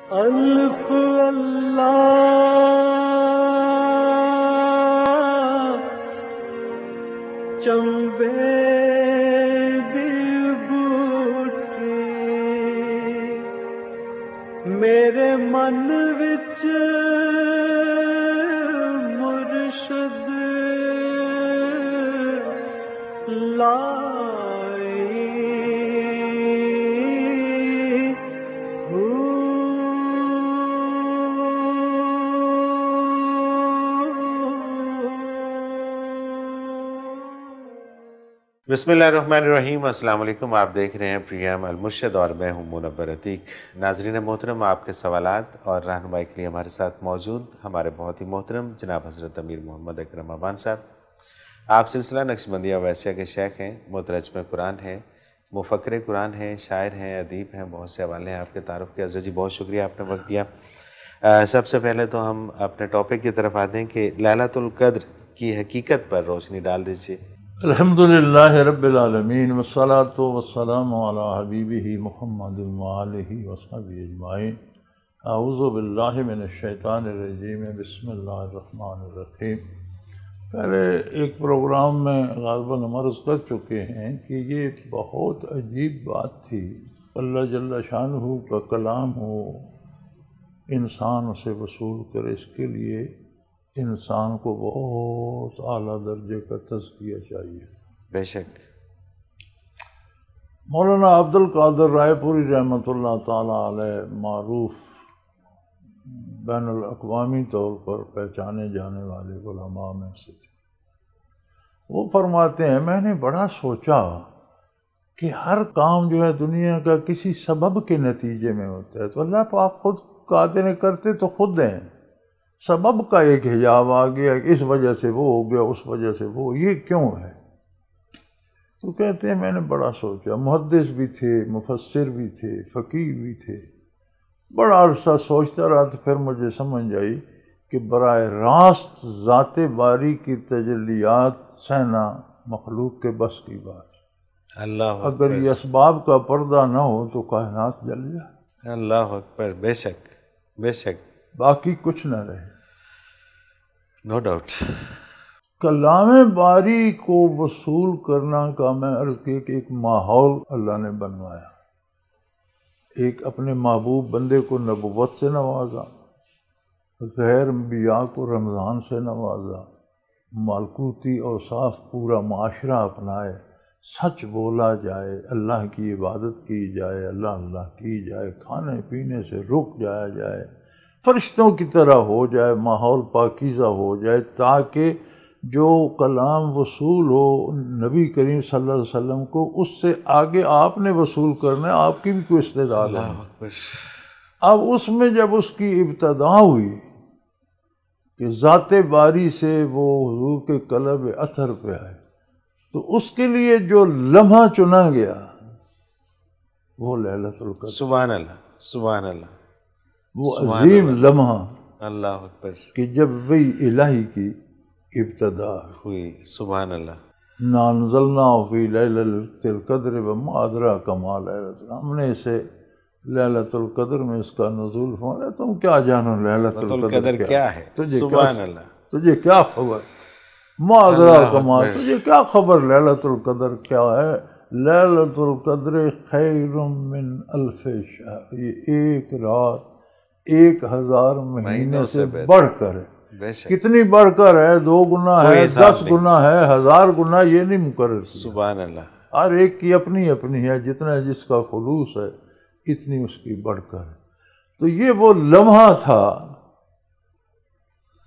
الف اللہ چمبے دی بوٹی میرے من وچ مرشد لائی بسم اللہ الرحمن الرحیم۔ السلام علیکم، آپ دیکھ رہے ہیں پروگرام المرشد اور میں ہوں منور عتیق۔ ناظرین محترم، آپ کے سوالات اور رہنمائی کے لیے ہمارے ساتھ موجود ہمارے بہت ہی محترم جناب حضرت امیر محمد اکرم ابان صاحب۔ آپ سلسلہ نقشبندیہ اویسیہ کے شیخ ہیں، مترجم قرآن ہیں، مفکر قرآن ہیں، شاعر ہیں، ادیب ہیں، بہت سے حوالے ہیں آپ کے تعارف کے۔ حضرت جی بہت شکریہ، آپ نے وقت دیا۔ سب سے پہلے تو ہم اپنے ٹاپک کی طرف آتے ہیں کہ لیلۃ القدر کی حقیقت پر روشنی ڈال دیجیے۔ الحمدللہ رب العالمین والصلاة والسلام علی حبیبہ محمد وآلہ وصحبہ اجمعین۔ اعوذ باللہ من الشیطان الرجیم، بسم اللہ الرحمن الرحیم۔ پہلے ایک پروگرام میں غالباً عرض کر چکے ہیں کہ یہ بہت عجیب بات تھی، اللہ جل شانہ کا کلام ہو، انسان اسے وصول کرے، اس کے لیے انسان کو بہت اعلیٰ درجے کا تزکیہ چاہیے تھا۔ بے شک۔ مولانا عبد القادر رائے پوری رحمۃ اللہ تعالیٰ علیہ معروف بین الاقوامی طور پر پہچانے جانے والے علماء میں سے تھے۔ وہ فرماتے ہیں میں نے بڑا سوچا کہ ہر کام جو ہے دنیا کا کسی سبب کے نتیجے میں ہوتا ہے، تو اللہ پاک خود قادر نے کرتے تو خود ہیں، سبب کا ایک حجاب آ گیا، اس وجہ سے وہ ہو گیا، اس وجہ سے وہ، یہ کیوں ہے؟ تو کہتے ہیں میں نے بڑا سوچا، محدث بھی تھے، مفسر بھی تھے، فقیہ بھی تھے، بڑا عرصہ سوچتا رہا، تو پھر مجھے سمجھ آئی کہ براہ راست ذات باری کی تجلیات سہنا مخلوق کے بس کی بات ہے۔ اللہ اگر یہ اسباب کا پردہ نہ ہو تو کائنات جل جائے۔ اللہ اکبر، بے شک بے شک، باقی کچھ نہ رہے۔ No doubt. کلام باری کو وصول کرنا کا میں عرض کیا کہ ایک ماحول اللہ نے بنوایا، ایک اپنے محبوب بندے کو نبوت سے نوازا، غیر انبیاء کو رمضان سے نوازا، ملکوتی اوصاف پورا معاشرہ اپنائے، سچ بولا جائے، اللہ کی عبادت کی جائے، اللہ اللہ کی جائے، کھانے پینے سے رک جایا جائے، فرشتوں کی طرح ہو جائے، ماحول پاکیزہ ہو جائے، تاکہ جو کلام وصول ہو نبی کریم صلی اللہ علیہ وسلم کو، اس سے آگے آپ نے وصول کرنا ہے، آپ کی بھی کوئی استعداد ہے۔ اب اس میں جب اس کی ابتدا ہوئی کہ ذات باری سے وہ حضور کے قلب اطہر پہ آئے، تو اس کے لیے جو لمحہ چنا گیا وہ لیلۃ القدر۔ سبحان اللہ، سبحان اللہ، وہ عظیم لمحہ اللہ اکبر، کہ جب وہی الہی کی ابتدا ہوئی۔ سبحان اللہ۔ اِنَّا أَنزَلْنَاهُ فِي لَيْلَةِ الْقَدْرِ وَمَا أَدْرَاكَ مَا لَيْلَةُ، ہم نے اسے لیلۃ القدر میں اس کا نزول فرمایا، تم کیا جانو لیلۃ القدر کیا ہے؟ سبحان اللہ، تجھے کیا خبر؟ ما أدراک ما، تجھے کیا خبر لیلۃ القدر کیا ہے؟ لیلۃ القدر خیر من الف شہر، یہ ایک رات 1000 مہینے سے بڑھ کر ہے۔ کتنی بڑھ کر ہے؟ 2 گنا ہے، 10 گنا ہے، 1000 گنا، یہ نہیں مقرر کیا۔ سبحان اللہ۔ ہر ایک کی اپنی اپنی ہے، جتنا جس کا خلوص ہے اتنی اس کی بڑھ کر ہے۔ تو یہ وہ لمحہ تھا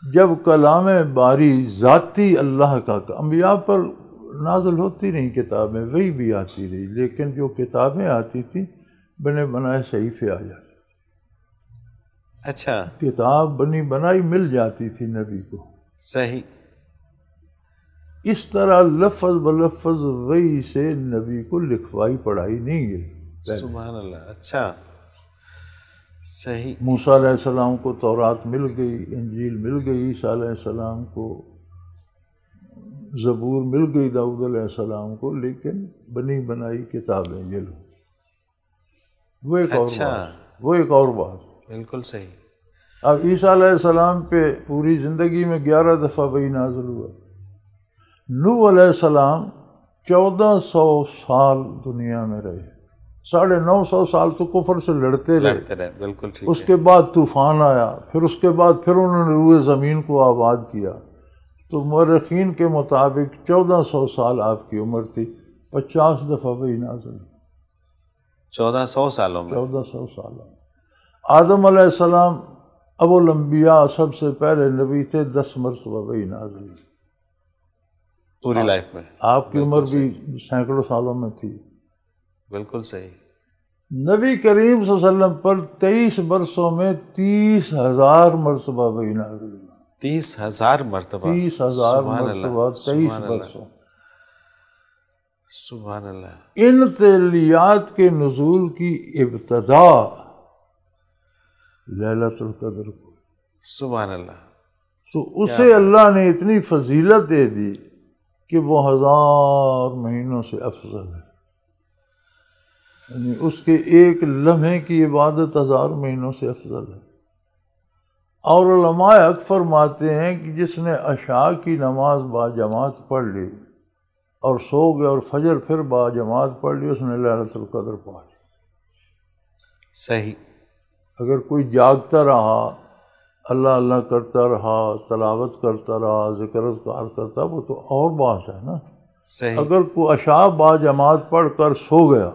جب کلام باری ذاتی اللہ کا، انبیاء پر نازل ہوتی نہیں کتابیں، وہی بھی آتی رہی، لیکن جو کتابیں آتی تھیں بنے بنائے صحیفے آ جاتے تھے۔ اچھا، کتاب بنی بنائی مل جاتی تھی نبی کو، صحیح۔ اس طرح لفظ بلفظ وحی سے نبی کو لکھوائی پڑھائی نہیں گئی۔ سبحان اللہ، اچھا، صحیح۔ موسیٰ علیہ السلام کو تورات مل گئی، انجیل مل گئی، عیسیٰ علیہ السلام کو زبور مل گئی، داؤد علیہ السلام کو، لیکن بنی بنائی کتابیں یہ لو، وہ ایک اور بات، وہ ایک اور بات۔ بالکل صحیح. اب عیسیٰ علیہ السلام پہ پوری زندگی میں 11 دفعہ وحی نازل ہوا. نوح علیہ السلام 1400 سال دنیا میں رہے، 950 سال تو کفر سے لڑتے رہے. بالکل ٹھیک. اس کے بعد طوفان آیا، پھر اس کے بعد پھر انہوں نے روئے زمین کو آباد کیا. تو مورخین کے مطابق 1400 سال آپ کی عمر تھی، 50 دفعہ وحی نازل ہوئی 1400 سالوں میں. 1400 سالوں میں. آدم علیہ السلام ابو الانبیاء سب سے پہلے نبی تھے، 10 مرتبہ وحی نازل ہوئی پوری لائف میں. آپ کی عمر بھی سینکڑوں سالوں میں تھی. بالکل صحیح. نبی کریم صلی اللہ علیہ وسلم پر 23 برسوں میں 30,000 مرتبہ وحی نازل ہوئی. 30,000 مرتبہ. 30,000 مرتبہ 23 برسوں. سبحان اللہ. ان تجلیات کے نزول کی ابتدا لیلۃ القدر کو. سبحان اللہ. تو اسے اللہ نے اتنی فضیلت دے دی کہ وہ 1000 مہینوں سے افضل ہے. یعنی اس کے ایک لمحے کی عبادت 1000 مہینوں سے افضل ہے. اور علماء حق فرماتے ہیں کہ جس نے عشاء کی نماز باجماعت پڑھ لی اور سو گیا اور فجر پھر باجماعت پڑھ لی، اس نے لیلۃ القدر پا لی. صحیح. اگر کوئی جاگتا رہا، اللہ اللہ کرتا رہا، تلاوت کرتا رہا، ذکر اذکار کرتا، وہ تو اور بات ہے نا. صحیح. اگر کوئی عشاء باجماعت پڑھ کر سو گیا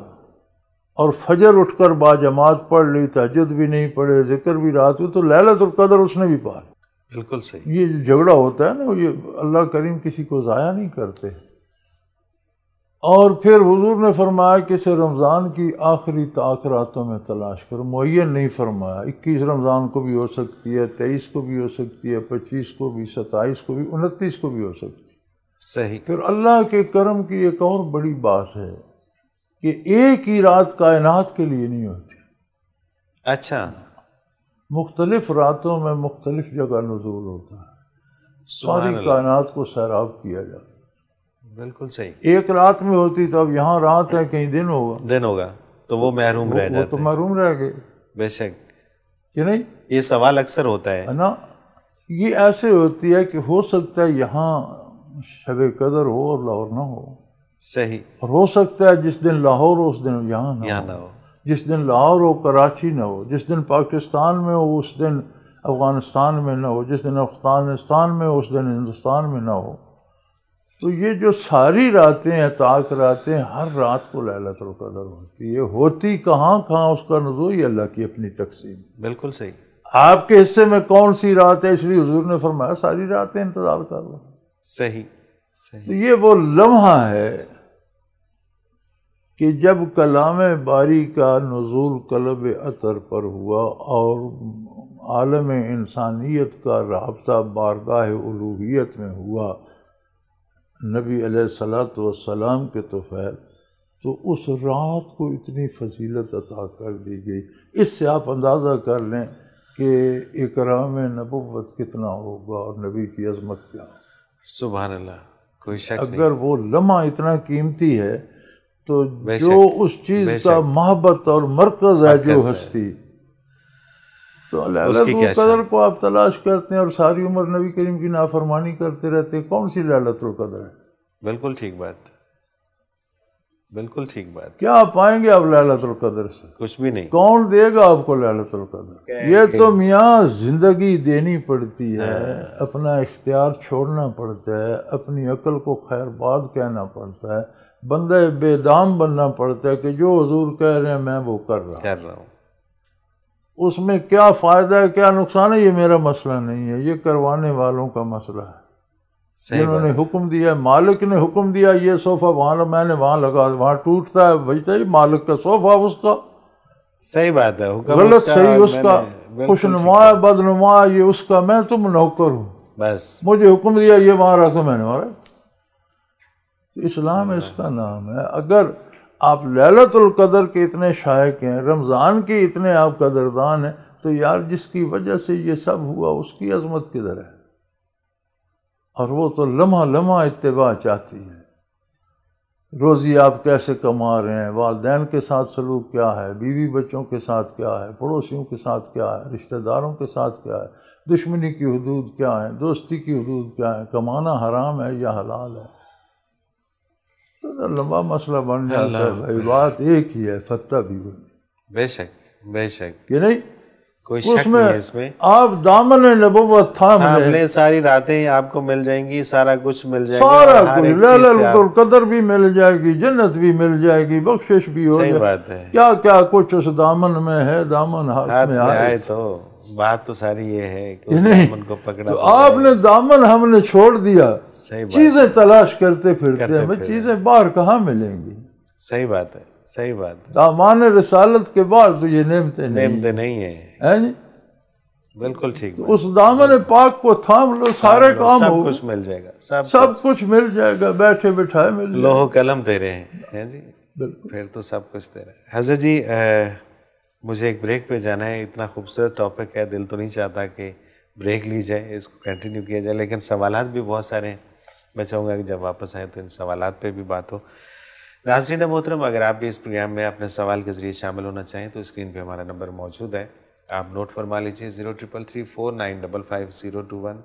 اور فجر اٹھ کر باجماعت پڑھ لی، تہجد بھی نہیں پڑھے، ذکر بھی رات میں، تو لیلۃ القدر اس نے بھی پا لی. بالکل صحیح. یہ جو جھگڑا ہوتا ہے نا، یہ اللہ کریم کسی کو ضائع نہیں کرتے. اور پھر حضور نے فرمایا کہ اسے رمضان کی آخری طاق راتوں میں تلاش کرو. معین نہیں فرمایا. 21 رمضان کو بھی ہو سکتی ہے، 23 کو بھی ہو سکتی ہے، 25 کو بھی، 27 کو بھی، 29 کو بھی ہو سکتی ہے. صحیح. پھر اللہ کے کرم کی ایک اور بڑی بات ہے کہ ایک ہی رات کائنات کے لیے نہیں ہوتی. اچھا. مختلف راتوں میں مختلف جگہ نزول ہوتا ہے. سبحان ساری اللہ. کائنات کو سیراب کیا جاتا ہے. بالکل صحیح. ایک رات میں ہوتی تو اب یہاں رات ہے، کہیں دن ہوگا، دن ہوگا تو وہ محروم رہ وہ جاتے تو ہیں. محروم رہ گئے بے شک. کہ نہیں. یہ سوال اکثر ہوتا ہے. نا یہ ایسے ہوتی ہے کہ ہو سکتا ہے یہاں شب قدر ہو اور لاہور نہ ہو. صحیح. اور ہو سکتا ہے جس دن لاہور ہو اس دن یہاں نہ ہو. جس دن لاہور ہو کراچی نہ ہو، جس دن پاکستان میں ہو اس دن افغانستان میں نہ ہو، جس دن افغانستان میں ہو اس دن ہندوستان میں نہ ہو. تو یہ جو ساری راتیں ہیں، طاق راتیں، ہر رات کو لیلۃ القدر ہوتی ہے. ہوتی کہاں کہاں اس کا نزول، یہ اللہ کی اپنی تقسیم. بالکل صحیح. آپ کے حصے میں کون سی رات ہے، اس لیے حضور نے فرمایا ساری راتیں انتظار کر لو. صحیح. تو صحیح. یہ وہ لمحہ ہے کہ جب کلام باری کا نزول قلب اطہر پر ہوا اور عالم انسانیت کا رابطہ بارگاہ الوہیت میں ہوا نبی علیہ الصلوۃ والسلام کے طفیل، تو اس رات کو اتنی فضیلت عطا کر دی گئی. اس سے آپ اندازہ کر لیں کہ اکرام نبوت کتنا ہوگا اور نبی کی عظمت کیا ہوگا. سبحان اللہ. کوئی شک نہیں. اگر وہ لمحہ اتنا قیمتی ہے تو بے جو شک، اس چیز بے کا شک. محبت اور مرکز ہے جو مرکز ہے. ہستی، تو اس کی کیا لیلۃ القدر کو آپ تلاش کرتے ہیں اور ساری عمر نبی کریم کی نافرمانی کرتے رہتے ہیں. کون سی لیلۃ القدر ہے؟ بالکل ٹھیک بات. بالکل ٹھیک بات. کیا آپ پائیں گے آپ لیلۃ القدر سے؟ کچھ بھی نہیں. کون دے گا آپ کو لیلۃ القدر؟ یہ تو میاں زندگی دینی پڑتی ہے، اپنا اختیار چھوڑنا پڑتا ہے، اپنی عقل کو خیر باد کہنا پڑتا ہے، بندہ بے دام بننا پڑتا ہے کہ جو حضور کہہ رہے ہیں میں وہ کر رہا ہوں. اس میں کیا فائدہ ہے کیا نقصان ہے یہ میرا مسئلہ نہیں ہے، یہ کروانے والوں کا مسئلہ ہے. جنہوں نے حکم دیا، مالک نے حکم دیا یہ صوفہ وہاں، میں نے وہاں لگا، وہاں ٹوٹتا ہے بھائی چاہیے مالک کا صوفہ اس کا. صحیح بات ہے. غلط صحیح اس کا، خوش نما بدنما یہ اس کا، میں تم نوکر ہوں. بس مجھے حکم دیا یہ وہاں رکھو، میں نے مارا. اسلام اس کا نام ہے. اگر آپ لیلۃ القدر کے اتنے شائق ہیں، رمضان کے اتنے آپ قدردان ہیں، تو یار جس کی وجہ سے یہ سب ہوا اس کی عظمت کدھر ہے؟ اور وہ تو لمحہ لمحہ اتباع چاہتی ہے. روزی آپ کیسے کما رہے ہیں، والدین کے ساتھ سلوک کیا ہے، بیوی بچوں کے ساتھ کیا ہے، پڑوسیوں کے ساتھ کیا ہے، رشتہ داروں کے ساتھ کیا ہے، دشمنی کی حدود کیا ہیں، دوستی کی حدود کیا ہیں، کمانا حرام ہے یا حلال ہے۔ تو لمبا مسئلہ بن جاتا ہے بھائی، بات ایک ہی ہے، فتح بھی ہوئی، بے شک بے شک، کہ نہیں؟ کوئی شک نہیں ہے اس میں۔ آپ دامن نبوت تھام لیں، لیں، ساری راتیں آپ کو مل جائیں گی، سارا کچھ مل جائے گا، سارا اور ہر کچھ، ایک چیز لیلۃ سے آپ، القدر بھی مل جائے گی، جنت بھی مل جائے گی، بخشش بھی ہو صحیح جائے، بات ہے، کیا کیا کچھ اس دامن میں ہے، دامن ہاتھ میں آئے تو بات تو ساری یہ ہے کہ کہ اس نہیں؟ دامن کو پکڑا تو تو آپ جائے۔ نے دامن ہم نے چھوڑ دیا، صحیح بات، چیزیں تلاش کرتے پھرتے کرتے ہیں، پھر چیزیں باہر کہاں ملیں گی؟ صحیح بات ہے، صحیح بات ہے، دامان رسالت کے بعد تو یہ نعمتیں نہیں نعمتیں نہیں ہیں، ہیں جی۔ بالکل ٹھیک تو بات، اس دامن پاک کو تھام لو، سارے کام سب ہو، کچھ مل جائے گا، سب کچھ مل جائے گا، بیٹھے بٹھائے مل جائے لوح گا۔ و قلم تیرے ہیں جی، بالکل۔ پھر تو سب کچھ تیرا ہے۔ حضرت جی مجھے ایک بریک پہ جانا ہے، اتنا خوبصورت ٹاپک ہے، دل تو نہیں چاہتا کہ بریک لی جائے، اس کو کنٹینیو کیا جائے، لیکن سوالات بھی بہت سارے ہیں، میں چاہوں گا کہ جب واپس آئیں تو ان سوالات پہ بھی بات ہو۔ ناظرین محترم، اگر آپ بھی اس پروگرام میں اپنے سوال کے ذریعے شامل ہونا چاہیں تو اسکرین پہ ہمارا نمبر موجود ہے، آپ نوٹ فرما لیجیے 0333495521،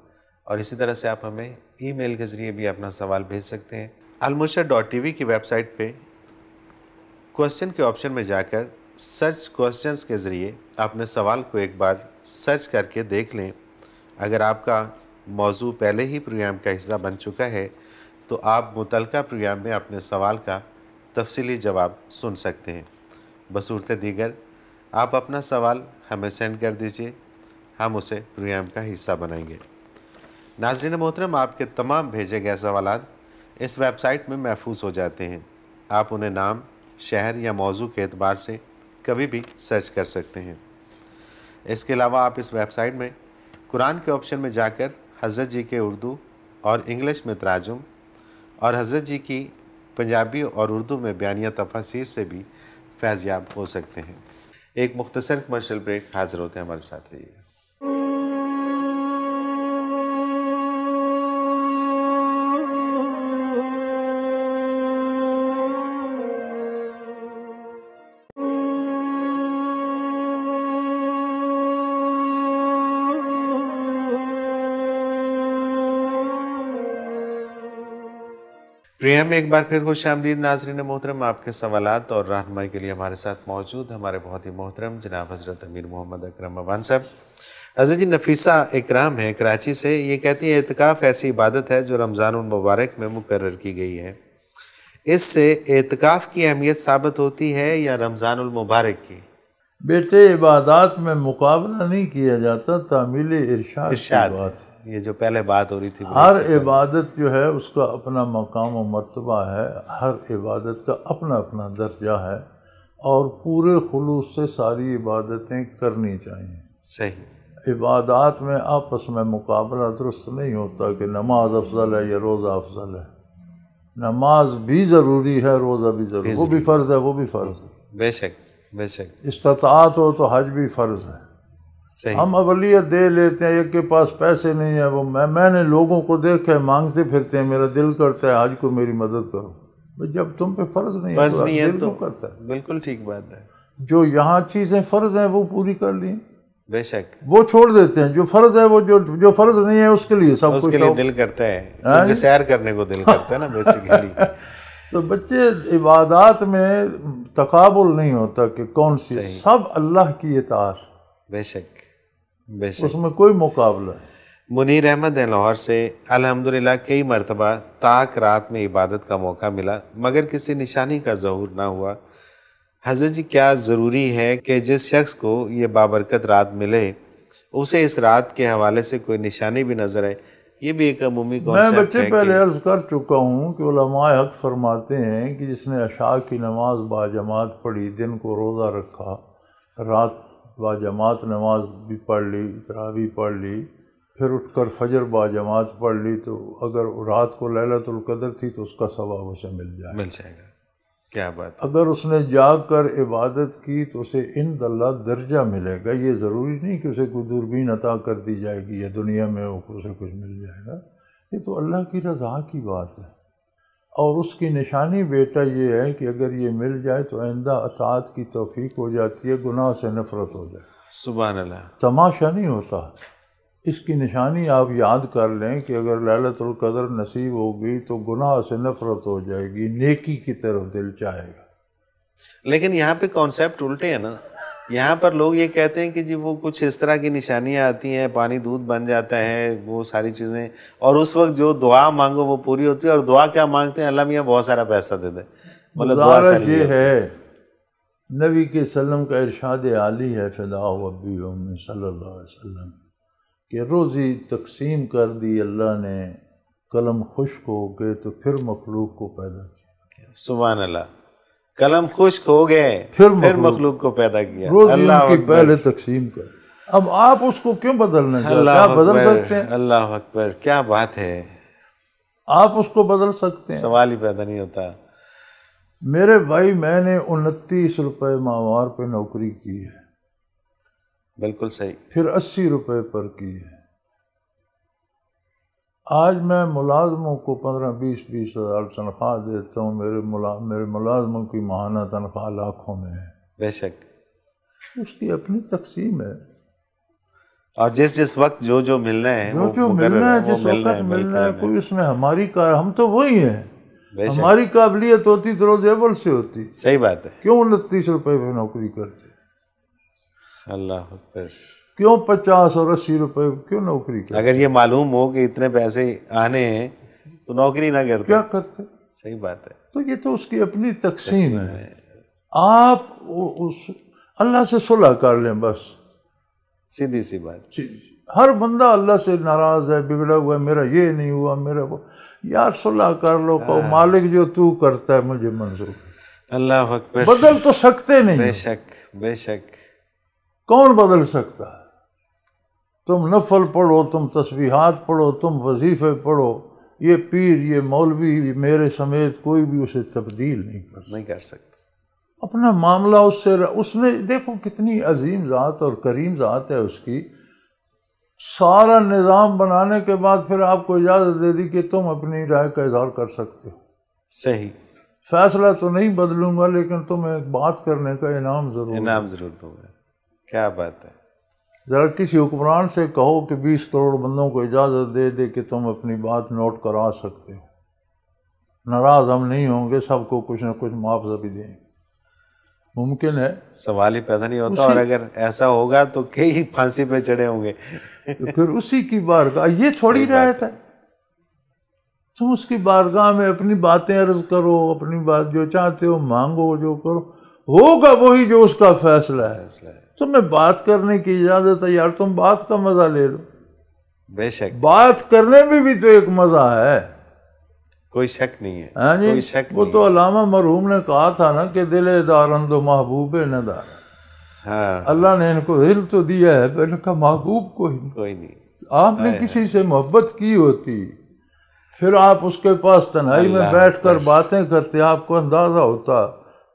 اور اسی طرح سے آپ ہمیں ای میل کے ذریعے بھی اپنا سوال بھیج سکتے ہیں۔ المرشد.tv کی ویب سائٹ پہ کوسچن کے آپشن میں جا کر سرچ کوسچنز کے ذریعے اپنے سوال کو ایک بار سرچ کر کے دیکھ لیں۔ اگر آپ کا موضوع پہلے ہی پروگرام کا حصہ بن چکا ہے تو آپ متعلقہ پروگرام میں اپنے سوال کا تفصیلی جواب سن سکتے ہیں۔ بصورت دیگر آپ اپنا سوال ہمیں سینڈ کر دیجئے، ہم اسے پروگرام کا حصہ بنائیں گے۔ ناظرین محترم، آپ کے تمام بھیجے گئے سوالات اس ویب سائٹ میں محفوظ ہو جاتے ہیں، آپ انہیں نام، شہر یا موضوع کے اعتبار سے کبھی بھی سرچ کر سکتے ہیں۔ اس کے علاوہ آپ اس ویب سائٹ میں قرآن کے آپشن میں جا کر حضرت جی کے اردو اور انگلش میں تراجم اور حضرت جی کی پنجابی اور اردو میں بیانیہ تفاسیر سے بھی فیض یاب ہو سکتے ہیں۔ ایک مختصر کمرشل بریک، حاضر ہوتے ہیں، ہمارے ساتھ رہیے گا۔ پروگرام میں ایک بار پھر خوش آمدید ناظرین محترم، آپ کے سوالات اور رہنمائی کے لیے ہمارے ساتھ موجود ہمارے بہت ہی محترم جناب حضرت امیر محمد اکرم عوان صاحب۔ حضرت جی، نفیسہ اکرام ہے کراچی سے، یہ کہتی ہیں اعتکاف ایسی عبادت ہے جو رمضان المبارک میں مقرر کی گئی ہے، اس سے اعتکاف کی اہمیت ثابت ہوتی ہے یا رمضان المبارک کی؟ بیٹے، عبادات میں مقابلہ نہیں کیا جاتا، تعمیل ارشاد کی بات ہے۔ یہ جو پہلے بات ہو رہی تھی، ہر عبادت جو ہے اس کا اپنا مقام و مرتبہ ہے، ہر عبادت کا اپنا اپنا درجہ ہے، اور پورے خلوص سے ساری عبادتیں کرنی چاہیے۔ صحیح۔ عبادات میں آپس میں مقابلہ درست نہیں ہوتا کہ نماز افضل ہے یا روزہ افضل ہے۔ نماز بھی ضروری ہے، روزہ بھی ضروری ہے، وہ بھی فرض ہے، وہ بھی فرض ہے۔ بے شک بے شک، استطاعت ہو تو حج بھی فرض ہے۔ صحیح۔ ہم اولویت دے لیتے ہیں، ایک کے پاس پیسے نہیں ہے، وہ میں نے لوگوں کو دیکھا ہے مانگتے پھرتے ہیں، میرا دل کرتا ہے حج کو میری مدد کرو۔ جب تم پہ فرض نہیں ہے تو دل کیوں کرتا ہے؟ بالکل ٹھیک بات ہے۔ جو یہاں چیزیں فرض ہیں وہ پوری کر لیں، بے شک، وہ چھوڑ دیتے ہیں۔ جو فرض ہے وہ جو فرض نہیں ہے اس کے لیے سب اس کچھ کے لیے دل کرتا ہے، کیونکہ سیر کرنے کو دل کرتا ہے نا بیسیکلی۔ تو بچے، عبادات میں تقابل نہیں ہوتا کہ کون سی، سب اللہ کی اطاعت، بے شک بے شک۔ اس میں کوئی مقابلہ ہے۔ منیر احمد ہے لاہور سے، الحمدللہ کئی مرتبہ طاق رات میں عبادت کا موقع ملا مگر کسی نشانی کا ظہور نہ ہوا۔ حضرت جی، کیا ضروری ہے کہ جس شخص کو یہ بابرکت رات ملے اسے اس رات کے حوالے سے کوئی نشانی بھی نظر آئے؟ یہ بھی ایک عمومی کانسیپٹ ہے۔ میں بچے پہلے عرض کر چکا ہوں کہ علماء حق فرماتے ہیں کہ جس نے عشاء کی نماز باجماعت پڑھی، دن کو روزہ رکھا، رات باجماعت نماز بھی پڑھ لی، تراویح پڑھ لی، پھر اٹھ کر فجر باجماعت پڑھ لی، تو اگر رات کو لیلۃ القدر تھی تو اس کا ثواب اسے مل جائے گا۔ کیا بات! اگر اس نے جاگ کر عبادت کی تو اسے عند اللہ درجہ ملے گا۔ یہ ضروری نہیں کہ اسے کوئی دوربین عطا کر دی جائے گی یا دنیا میں اسے کچھ مل جائے گا، یہ تو اللہ کی رضا کی بات ہے۔ اور اس کی نشانی بیٹا یہ ہے کہ اگر یہ مل جائے تو آئندہ اطاعت کی توفیق ہو جاتی ہے، گناہ سے نفرت ہو جائے۔ سبحان اللہ۔ تماشا نہیں ہوتا۔ اس کی نشانی آپ یاد کر لیں کہ اگر ليلۃ القدر نصیب ہوگی تو گناہ سے نفرت ہو جائے گی، نیکی کی طرف دل چاہے گا۔ لیکن یہاں پہ کانسیپٹ الٹے ہیں نا، یہاں پر لوگ یہ کہتے ہیں کہ جی وہ کچھ اس طرح کی نشانیاں آتی ہیں، پانی دودھ بن جاتا ہے، وہ ساری چیزیں، اور اس وقت جو دعا مانگو وہ پوری ہوتی ہے، اور دعا کیا مانگتے ہیں؟ اللہ میاں بہت سارا پیسہ دے دے، مطلب دعا مدارج یہ ہے، نبی کے وسلم کا ارشاد عالی ہے فدا ابی و امی صلی اللہ علیہ وسلم کہ روزی تقسیم کر دی اللہ نے، قلم خشک ہو گئے تو پھر مخلوق کو پیدا کیا۔ سبحان اللہ، قلم خشک ہو گئے پھر مخلوق کو پیدا کیا۔ روزی ان کی پہلے تقسیم کر دی۔ اب آپ اس کو کیوں بدلنا چاہتے ہیں؟ کیا بدل سکتے ہیں؟ اللہ اکبر، کیا بات ہے، آپ اس کو بدل سکتے ہیں؟ سوال ہی پیدا نہیں ہوتا۔ میرے بھائی، میں نے 29 روپے ماہوار پہ نوکری کی ہے، بالکل صحیح۔ پھر 80 روپے پر کی ہے۔ آج میں ملازموں کو 15-20 ہزار تنخواہ دیتا ہوں، میرے ملازموں کی ماہانہ تنخواہ لاکھوں میں ہے۔ بے شک، اس کی اپنی تقسیم ہے، اور جس وقت جو ملنا ہے، جو ملنا ہے، جس وقت ملنا ہے، کوئی اس میں ہماری ہم تو وہی ہیں، ہماری قابلیت ہوتی تو روز اول سے ہوتی۔ صحیح بات ہے۔ کیوں 29 روپے پہ نوکری کرتے؟ اللہ اکبر، کیوں 50 اور 80 روپے کیوں نوکری کرتے؟ اگر یہ معلوم ہو کہ اتنے پیسے آنے ہیں تو نوکری نہ کرتے، کیا کرتے؟ صحیح بات ہے۔ تو یہ تو اس کی اپنی تقسیم ہے۔ آپ اللہ سے صلح کر لیں، بس سیدھی سی بات۔ ہر بندہ اللہ سے ناراض ہے، بگڑا ہوا ہے، میرا یہ نہیں ہوا، میرا وہ، یار صلح کر لو، کہو مالک جو تو کرتا ہے مجھے منظور۔ اللہ اکبر، بدل تو سکتے نہیں۔ بے شک، بے شک۔ کون بدل سکتا ہے؟ تم نفل پڑھو، تم تسبیحات پڑھو، تم وظیفے پڑھو، یہ پیر، یہ مولوی، میرے سمیت کوئی بھی اسے تبدیل نہیں کر سکتا۔ اپنا معاملہ اس نے دیکھو کتنی عظیم ذات اور کریم ذات ہے اس کی، سارا نظام بنانے کے بعد پھر آپ کو اجازت دے دی کہ تم اپنی رائے کا اظہار کر سکتے ہو۔ صحیح، فیصلہ تو نہیں بدلوں گا لیکن تمہیں بات کرنے کا انعام ضرور دوں گا۔ کیا بات ہے۔ ذرا کسی حکمران سے کہو کہ 20 کروڑ بندوں کو اجازت دے دے کہ تم اپنی بات نوٹ کرا سکتے ہو، ناراض ہم نہیں ہوں گے، سب کو کچھ نہ کچھ معاوضہ بھی دیں گے۔ ممکن ہے؟ سوال ہی پیدا نہیں ہوتا، اور اگر ایسا ہوگا تو کئی پھانسی پہ چڑھے ہوں گے۔ تو پھر اسی کی بارگاہ، یہ تھوڑی رعایت ہے تم اس کی بارگاہ میں اپنی باتیں عرض کرو، اپنی بات جو چاہتے ہو مانگو، جو کرو، ہوگا وہی جو اس کا فیصلہ ہے۔ تمہیں بات کرنے کی اجازت ہے، یار تم بات کا مزہ لے لو۔ بے شک، بات کرنے میں بھی تو ایک مزہ ہے، کوئی شک نہیں ہے، ہاں جی۔ کوئی شک وہ نہیں تو علامہ مرحوم نے کہا تھا نا کہ دل دارند و محبوب ندار، ہاں، اللہ نے ان کو دل تو دیا ہے، پہلے کا محبوب کوئی نہیں۔ آپ نے کسی سے محبت کی ہوتی، پھر آپ اس کے پاس تنہائی میں بیٹھ کر باتیں کرتے، آپ کو اندازہ ہوتا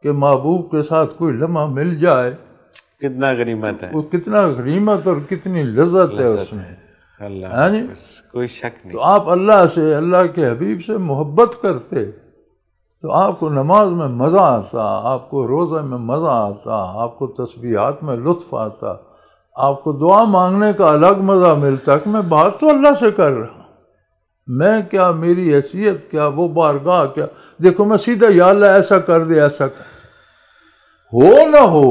کہ محبوب کے ساتھ کوئی لمحہ مل جائے، کتنا غنیمت ہے، وہ کتنا غنیمت اور کتنی لذت ہے اس میں۔ اللہ، کوئی شک نہیں۔ تو آپ اللہ سے، اللہ کے حبیب سے محبت کرتے تو آپ کو نماز میں مزہ آتا، آپ کو روزہ میں مزہ آتا، آپ کو تسبیحات میں لطف آتا، آپ کو دعا مانگنے کا الگ مزہ ملتا کہ میں بات تو اللہ سے کر رہا ہوں، میں کیا، میری حیثیت کیا، وہ بارگاہ کیا، دیکھو میں سیدھا یا اللہ ایسا کر دے، ایسا کر، ہو نہ ہو۔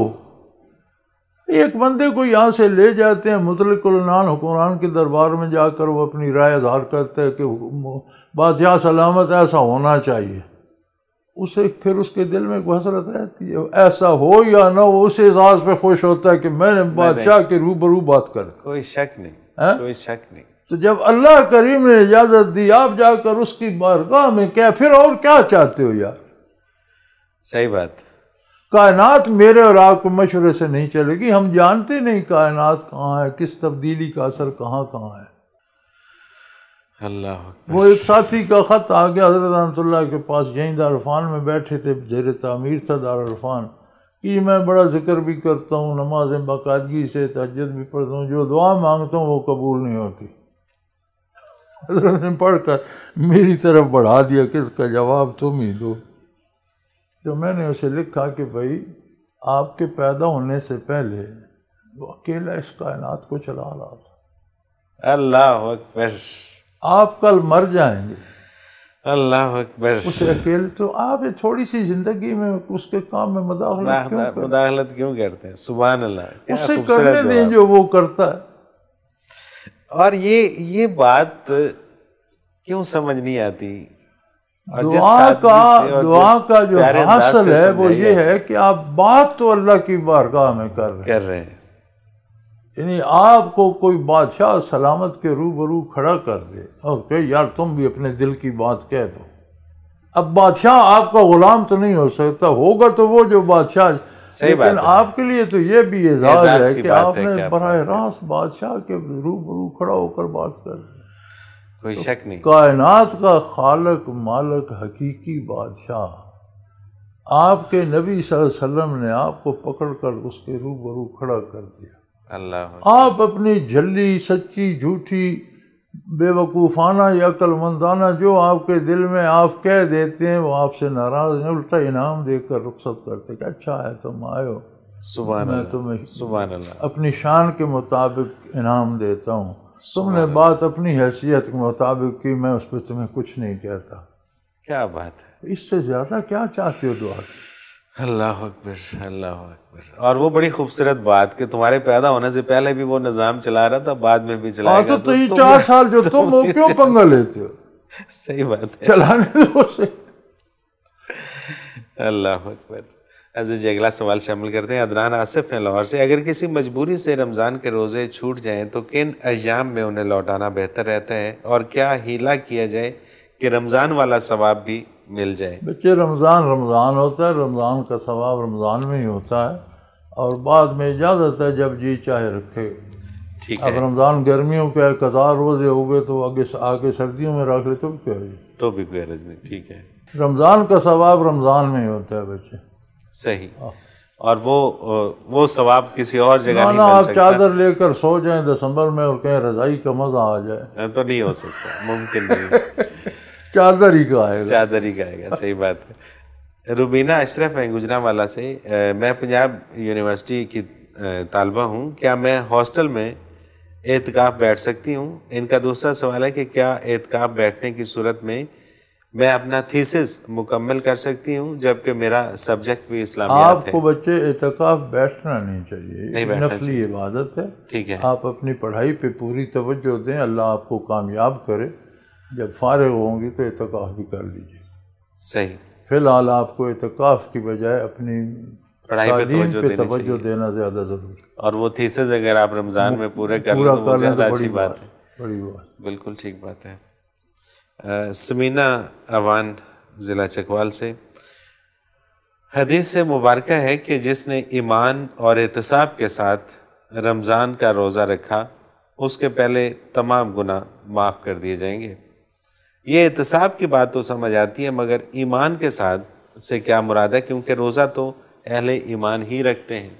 ایک بندے کو یہاں سے لے جاتے ہیں مطلق العنان حکمران کے دربار میں، جا کر وہ اپنی رائے اظہار کرتا ہے کہ بادشاہ سلامت ایسا ہونا چاہیے، اسے پھر اس کے دل میں ایک حسرت رہتی ہے، ایسا ہو یا نہ ہو، اس اعزاز پہ خوش ہوتا ہے کہ میں نے بادشاہ کے روبرو بات کر۔ کوئی شک نہیں، کوئی شک نہیں۔ تو جب اللہ کریم نے اجازت دی، آپ جا کر اس کی بارگاہ میں کیا، پھر اور کیا چاہتے ہو یار؟ صحیح بات۔ کائنات میرے اور آپ کو مشورے سے نہیں چلے گی، ہم جانتے نہیں کائنات کہاں ہے، کس تبدیلی کا اثر کہاں کہاں ہے۔ اللہ، وہ ایک ساتھی کا خط آ گیا حضرت رحمۃ اللہ کے پاس، یہیں دارالعرفان میں بیٹھے تھے، زیر تعمیر تھا دارالعرفان، کہ میں بڑا ذکر بھی کرتا ہوں، نمازیں باقاعدگی سے، تہجد بھی پڑھتا ہوں، جو دعا مانگتا ہوں وہ قبول نہیں ہوتی۔ حضرت نے پڑھ کر میری طرف بڑھا دیا کہ اس کا جواب تم ہی دو. تو میں نے اسے لکھا کہ بھائی آپ کے پیدا ہونے سے پہلے وہ اکیلا اس کائنات کو چلا رہا تھا. اللہ اکبر. آپ کل مر جائیں گے. اللہ اکبر. اسے اکیلے تو آپ تھوڑی سی زندگی میں اس کے کام میں مداخلت کیوں کرتے ہیں؟ سبحان اللہ. اسے کرنے دیں جو وہ کرتا ہے. اور یہ بات کیوں سمجھ نہیں آتی؟ دعا کا جو حاصل ہے وہ یہ ہے کہ آپ بات تو اللہ کی بارگاہ میں کر رہے ہیں. یعنی آپ کو کوئی بادشاہ سلامت کے روبرو کھڑا کر دے اور کہ یار تم بھی اپنے دل کی بات کہہ دو. اب بادشاہ آپ کا غلام تو نہیں ہو سکتا، ہوگا تو وہ جو بادشاہ. لیکن آپ کے لیے تو یہ بھی اعزاز ہے کہ آپ نے براہ راست بادشاہ کے روبرو کھڑا ہو کر بات کر دی. کوئی شک نہیں. کائنات کا خالق مالک حقیقی بادشاہ آپ کے نبی صلی اللہ علیہ وسلم نے آپ کو پکڑ کر اس کے روبرو کھڑا کر دیا. اللہ آپ اپنی جھلی سچی جھوٹی بے وقوفانہ یا عقل مندانہ جو آپ کے دل میں آپ کہہ دیتے ہیں وہ آپ سے ناراض ہیں، الٹا انعام دے کر رخصت کرتے کہ اچھا ہے تم آئے ہو، میں تمہیں سبحان اللہ اپنی شان کے مطابق انعام دیتا ہوں. تم نے بات اپنی حیثیت کے مطابق کی، میں اس پہ تمہیں کچھ نہیں کہتا. کیا بات ہے. اس سے زیادہ کیا چاہتے ہو دعا کی؟ اللہ اکبر. اللہ اکبر. اور وہ بڑی خوبصورت بات کہ تمہارے پیدا ہونے سے پہلے بھی وہ نظام چلا رہا تھا، بعد میں بھی چلائے گا. تو یہ 4 سال جو تم ہو کیوں پنگا لیتے ہو؟ صحیح بات ہے. چلانے دو اسے. اللہ اکبر. جی اگلا سوال شامل کرتے ہیں. عدنان آصف ہیں لاہور سے. اگر کسی مجبوری سے رمضان کے روزے چھوٹ جائیں تو کن ایام میں انہیں لوٹانا بہتر رہتا ہے، اور کیا ہیلا کیا جائے کہ رمضان والا ثواب بھی مل جائے؟ بچے رمضان ہوتا ہے، رمضان کا ثواب رمضان میں ہی ہوتا ہے، اور بعد میں اجازت ہے جب جی چاہے رکھے. ٹھیک ہے. اب رمضان گرمیوں کے 1000 روزے ہو گئے تو آگے سردیوں میں رکھ لے تو بھی کوئی حرج نہیں. ٹھیک ہے. رمضان کا ثواب رمضان میں ہی ہوتا ہے بچے. صحیح. اور وہ ثواب کسی اور جگہ نہیں مل آپ سکتا. چادر لے کر سو جائیں دسمبر میں اور کہیں رضائی کا مزہ آ جائے تو نہیں ہو سکتا، ممکن نہیں. چادر ہی کا آئے گا. صحیح بات ہے. روبینہ اشرف ہیں گجرانوالہ سے. میں پنجاب یونیورسٹی کی طالبہ ہوں، کیا میں ہاسٹل میں اعتکاف بیٹھ سکتی ہوں؟ ان کا دوسرا سوال ہے کہ کیا اعتکاف بیٹھنے کی صورت میں میں اپنا تھیسس مکمل کر سکتی ہوں جبکہ میرا سبجیکٹ بھی اسلامیات ہے؟ آپ کو بچے اعتکاف بیٹھنا نہیں چاہیے، نفلی عبادت ہے. ٹھیک ہے. آپ اپنی پڑھائی پہ پوری توجہ دیں، اللہ آپ کو کامیاب کرے. جب فارغ ہوں گی تو اعتکاف بھی کر لیجیے. صحیح. فی الحال آپ کو اعتکاف کی بجائے اپنی پڑھائی پہ توجہ دینا زیادہ ضروری. اور وہ تھیسس اگر آپ رمضان میں پورے کر لیں تو زیادہ اچھی بات ہے. بڑی بات. بالکل ٹھیک بات ہے. سمینہ اوان ضلع چکوال سے. حدیث سے مبارکہ ہے کہ جس نے ایمان اور احتساب کے ساتھ رمضان کا روزہ رکھا اس کے پہلے تمام گناہ معاف کر دیے جائیں گے. یہ احتساب کی بات تو سمجھ آتی ہے، مگر ایمان کے ساتھ سے کیا مراد ہے؟ کیونکہ روزہ تو اہل ایمان ہی رکھتے ہیں.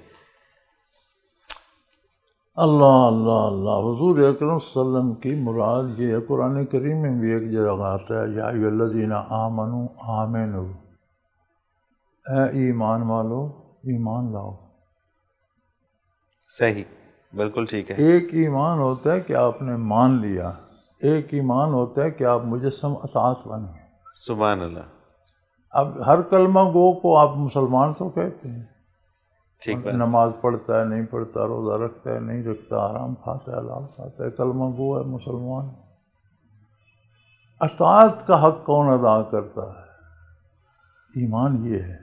اللہ اللہ اللہ. حضور اکرم صلی اللہ علیہ وسلم کی مراد یہ ہے. قرآن کریم میں بھی ایک جگہ آتا ہے یا ایھا الذین آمنوا آمنوا، اے ایمان والو ایمان لاؤ. صحیح. بالکل ٹھیک ہے. ایک ایمان ہوتا ہے کہ آپ نے مان لیا، ایک ایمان ہوتا ہے کہ آپ مجسم اطاعت بن گئے. سبحان اللہ. اب ہر کلمہ گو کو آپ مسلمان تو کہتے ہیں. ٹھیک ہے. نماز پڑھتا ہے نہیں پڑھتا، روزہ رکھتا ہے نہیں رکھتا، حرام کھاتا ہے حلال کھاتا ہے، کلمہ گو ہے مسلمان. اطاعت کا حق کون ادا کرتا ہے؟ ایمان یہ ہے.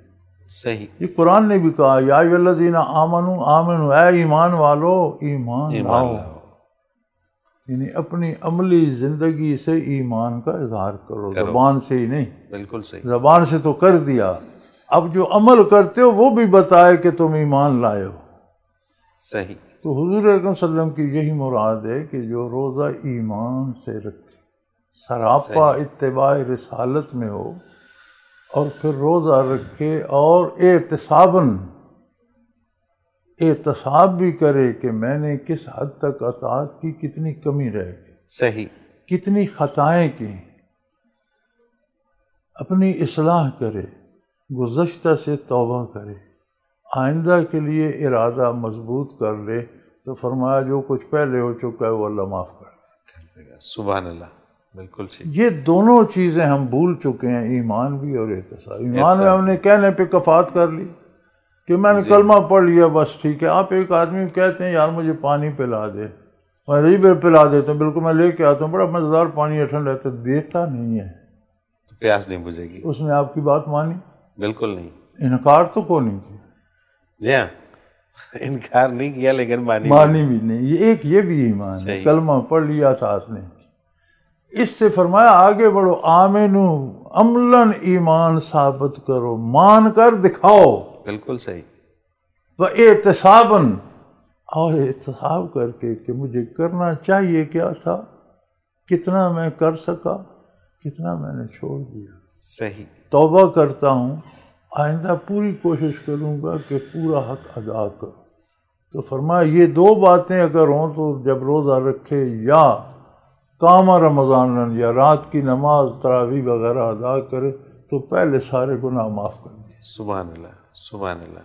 صحیح. یہ قرآن نے بھی کہا یا ایھا الذین آمنوا آمنوا، اے ایمان والو ایمان لاؤ. یعنی اپنی عملی زندگی سے ایمان کا اظہار کرو، زبان سے ہی نہیں. بالکل صحیح. زبان سے تو کر دیا، اب جو عمل کرتے ہو وہ بھی بتائے کہ تم ایمان لائے ہو. صحیح. تو حضور اکرم صلی اللہ علیہ وسلم کی یہی مراد ہے کہ جو روزہ ایمان سے رکھے، سراپا اتباع رسالت میں ہو، اور پھر روزہ رکھے اور احتساب بھی کرے کہ میں نے کس حد تک اطاعت کی، کتنی کمی رہ گئی. صحیح. کتنی خطائیں کی، اپنی اصلاح کرے، گزشتہ سے توبہ کرے، آئندہ کے لیے ارادہ مضبوط کر لے، تو فرمایا جو کچھ پہلے ہو چکا ہے وہ اللہ معاف کر دے گا۔ سبحان اللہ، بالکل ٹھیک۔ یہ دونوں چیزیں ہم بھول چکے ہیں، ایمان بھی اور احتساب۔ ایمان میں ہم نے کہنے پہ کفات کر لی کہ میں نے کلمہ پڑھ لیا بس ٹھیک ہے۔ آپ ایک آدمی کہتے ہیں یار مجھے پانی پلا دے، میں پلا دیتا ہوں، بالکل میں لے کے آتا ہوں، بڑا مزیدار پانی ہے، ٹھنڈا ہے، تو دیتا نہیں ہے، پیاس نہیں بجھے گی۔ اس نے آپ کی بات مانی؟ بالکل نہیں۔ انکار تو کو نہیں کیا، جی ہاں، انکار نہیں کیا لیکن مانی بھی نہیں۔ یہ بھی ایمان ہے، کلمہ پڑھ لیا تھا آپ نے۔ اس سے فرمایا آگے بڑھو، آمنو عملاً، ایمان ثابت کرو، مان کر دکھاؤ، بالکل صحیح۔ احتساباً، اور احتساب کر کے کہ مجھے کرنا چاہیے کیا تھا، کتنا میں کر سکا، کتنا میں نے چھوڑ دیا۔ صحیح۔ توبہ کرتا ہوں، آئندہ پوری کوشش کروں گا کہ پورا حق ادا کروں۔ تو فرمایا یہ دو باتیں اگر ہوں تو جب روزہ رکھے یا قام رمضان یا رات کی نماز تراویح وغیرہ ادا کرے تو پہلے سارے گناہ معاف کر دیے۔ سبحان اللہ، سبحان اللہ۔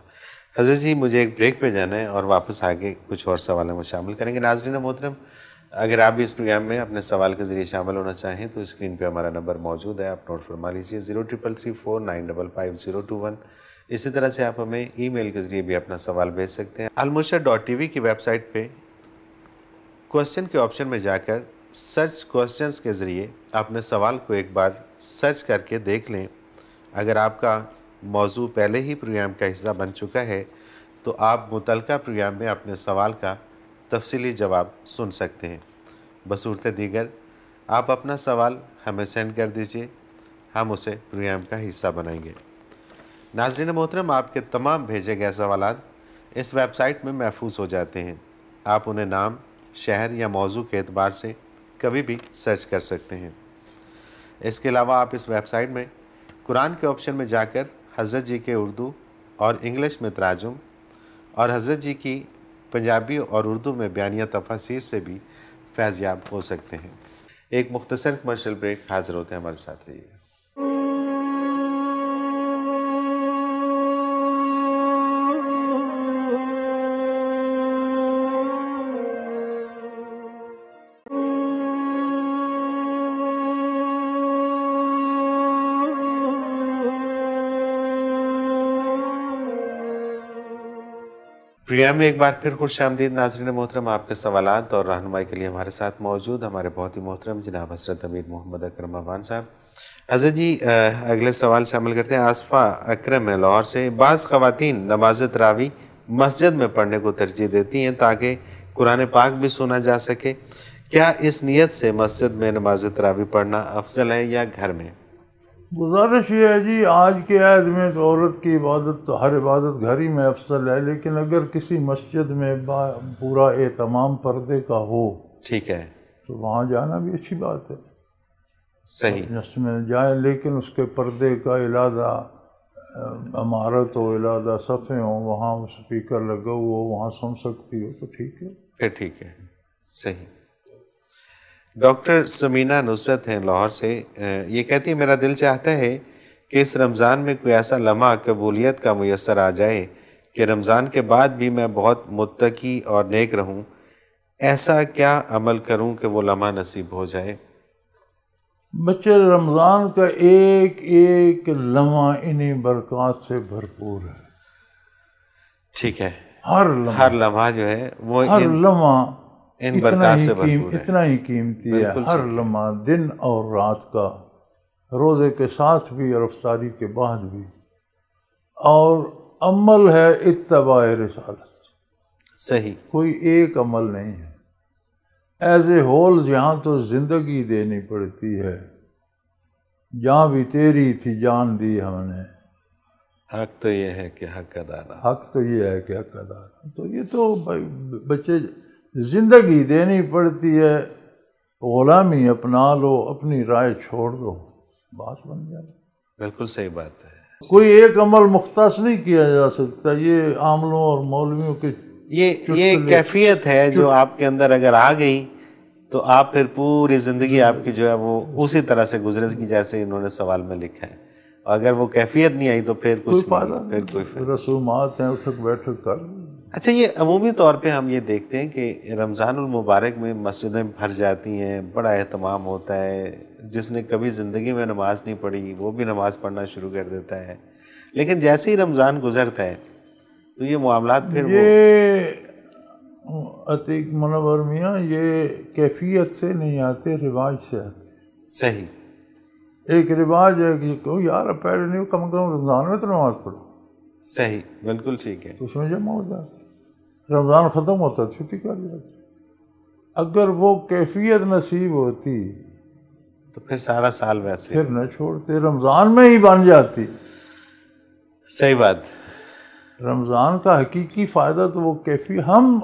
حضرت جی مجھے ایک بریک پہ جانا ہے اور واپس آگے کچھ اور سوالوں میں شامل کریں گے۔ ناظرین محترم، اگر آپ بھی اس پروگرام میں اپنے سوال کے ذریعے شامل ہونا چاہیں تو اسکرین پہ ہمارا نمبر موجود ہے، آپ نوٹ فرما لیجیے 033349555021۔ اسی طرح سے آپ ہمیں ای میل کے ذریعے بھی اپنا سوال بھیج سکتے ہیں۔ المرشد.tv کی ویب سائٹ پہ کوسچن کے آپشن میں جا کر سرچ کوسچنز کے ذریعے اپنے سوال کو ایک بار سرچ کر کے دیکھ لیں۔ اگر آپ کا موضوع پہلے ہی پروگرام کا حصہ بن چکا ہے تو آپ متعلقہ پروگرام میں اپنے سوال کا تفصیلی جواب سن سکتے ہیں۔ بصورت دیگر آپ اپنا سوال ہمیں سینڈ کر دیجئے، ہم اسے پروگرام کا حصہ بنائیں گے۔ ناظرین محترم، آپ کے تمام بھیجے گئے سوالات اس ویب سائٹ میں محفوظ ہو جاتے ہیں۔ آپ انہیں نام، شہر یا موضوع کے اعتبار سے کبھی بھی سرچ کر سکتے ہیں۔ اس کے علاوہ آپ اس ویب سائٹ میں قرآن کے آپشن میں جا کر حضرت جی کے اردو اور انگلش میں تراجم اور حضرت جی کی پنجابی اور اردو میں بیانیہ تفاسیر سے بھی فیض یاب ہو سکتے ہیں۔ ایک مختصر کمرشل بریک، حاضر ہوتے ہیں، ہمارے ساتھ رہیے گا۔ پروگرام میں ایک بار پھر خوش آمدید ناظرین محترم۔ آپ کے سوالات اور رہنمائی کے لیے ہمارے ساتھ موجود ہمارے بہت ہی محترم جناب حضرت امید محمد اکرم افغان صاحب۔ حضرت جی اگلے سوال شامل کرتے ہیں۔ آصفہ اکرم ہے لاہور سے۔ بعض خواتین نماز تراویح مسجد میں پڑھنے کو ترجیح دیتی ہیں تاکہ قرآن پاک بھی سنا جا سکے، کیا اس نیت سے مسجد میں نماز تراویح پڑھنا افضل ہے یا گھر میں؟ گزارش یہ ہے جی، آج کے عہد میں تو عورت کی عبادت تو ہر عبادت گھر ہی میں افضل ہے، لیکن اگر کسی مسجد میں پورا اہتمام پردے کا ہو، ٹھیک ہے، تو وہاں جانا بھی اچھی بات ہے، صحیح، اس میں جائیں، لیکن اس کے پردے کا علیحدہ عمارت ہو، علیحدہ صفیں ہوں، وہاں اسپیکر لگا ہوا ہو، وہاں سن سکتی ہو تو ٹھیک ہے، پھر ٹھیک ہے، صحیح۔ ڈاکٹر سمینہ نصرت ہیں لاہور سے، یہ کہتی ہے میرا دل چاہتا ہے کہ اس رمضان میں کوئی ایسا لمحہ قبولیت کا میسر آ جائے کہ رمضان کے بعد بھی میں بہت متقی اور نیک رہوں، ایسا کیا عمل کروں کہ وہ لمحہ نصیب ہو جائے؟ بچے، رمضان کا ایک ایک لمحہ انہی برکات سے بھرپور ہے، ٹھیک ہے، ہر لمحہ جو ہے وہ ہر لمحہ ان برکات سے بھرپور ہے، اتنا ہی قیمتی ہے، ہر لمحہ، دن اور رات کا، روزے کے ساتھ بھی اور افطاری کے بعد بھی، اور عمل ہے اتباع رسالت، صحیح، کوئی ایک عمل نہیں ہے، ایز اے ہول یہاں تو زندگی دینی پڑتی ہے، جہاں بھی تیری تھی جان دی ہم نے، حق تو یہ ہے کہ حق ادا نہ، حق تو یہ ہے کہ حق ادا نہ، تو یہ تو بچے زندگی دینی پڑتی ہے، غلامی اپنا لو، اپنی رائے چھوڑ دو، بات بن جائے، بالکل صحیح بات ہے۔ کوئی ایک عمل مختص نہیں کیا جا سکتا، یہ عاملوں اور مولویوں کے یہ کیفیت ہے جو آپ کے اندر اگر آ گئی تو آپ پھر پوری زندگی آپ کی جو ہے وہ اسی طرح سے گزرے گی جیسے انہوں نے سوال میں لکھا ہے، اور اگر وہ کیفیت نہیں آئی تو پھر کوئی کچھ فائدہ نہیں، پھر کوئی فائدہ۔ رسومات ہیں، اٹھک بیٹھک کر۔ اچھا، یہ عمومی طور پہ ہم یہ دیکھتے ہیں کہ رمضان المبارک میں مسجدیں بھر جاتی ہیں، بڑا اہتمام ہوتا ہے، جس نے کبھی زندگی میں نماز نہیں پڑھی وہ بھی نماز پڑھنا شروع کر دیتا ہے، لیکن جیسے ہی رمضان گزرتا ہے تو یہ معاملات پھر وہ یہ عتیق منور میاں یہ کیفیت سے نہیں آتے، رواج سے آتے۔ صحیح، ایک رواج ہے کہ کہو یار پہلے نہیں، کم از کم رمضان میں تو نماز پڑھو، صحیح، بالکل ٹھیک ہے۔ تو اس میں جمع ہو جاتے، رمضان ختم ہوتا ہے چھٹی کر جاتی۔ اگر وہ کیفیت نصیب ہوتی تو پھر سارا سال ویسے پھر نہ چھوڑتے، رمضان میں ہی بن جاتی۔ صحیح بات۔ رمضان کا حقیقی فائدہ تو وہ ہم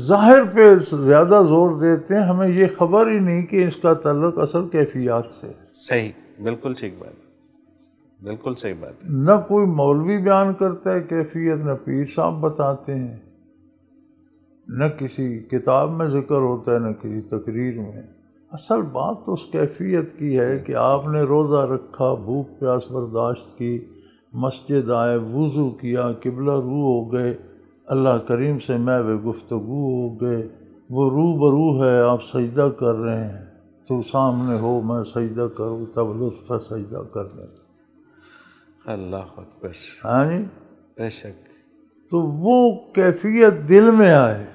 ظاہر پہ زیادہ زور دیتے ہیں، ہمیں یہ خبر ہی نہیں کہ اس کا تعلق اصل کیفیات سے۔ صحیح، بالکل ٹھیک بات، بالکل صحیح بات ہے۔ نہ کوئی مولوی بیان کرتا ہے کیفیت، نہ پیر صاحب بتاتے ہیں، نہ کسی کتاب میں ذکر ہوتا ہے، نہ کسی تقریر میں۔ اصل بات تو اس کیفیت کی ہے کہ آپ نے روزہ رکھا، بھوک پیاس برداشت کی، مسجد آئے، وضو کیا، قبلہ رو ہو گئے، اللہ کریم سے محو گفتگو ہو گئے، وہ رو برو ہے، آپ سجدہ کر رہے ہیں، تو سامنے ہو میں سجدہ کروں، تب لطف ہے سجدہ کرنے کا۔ اللہ اکبر، ہاں جی، بے شک۔ تو وہ کیفیت دل میں آئے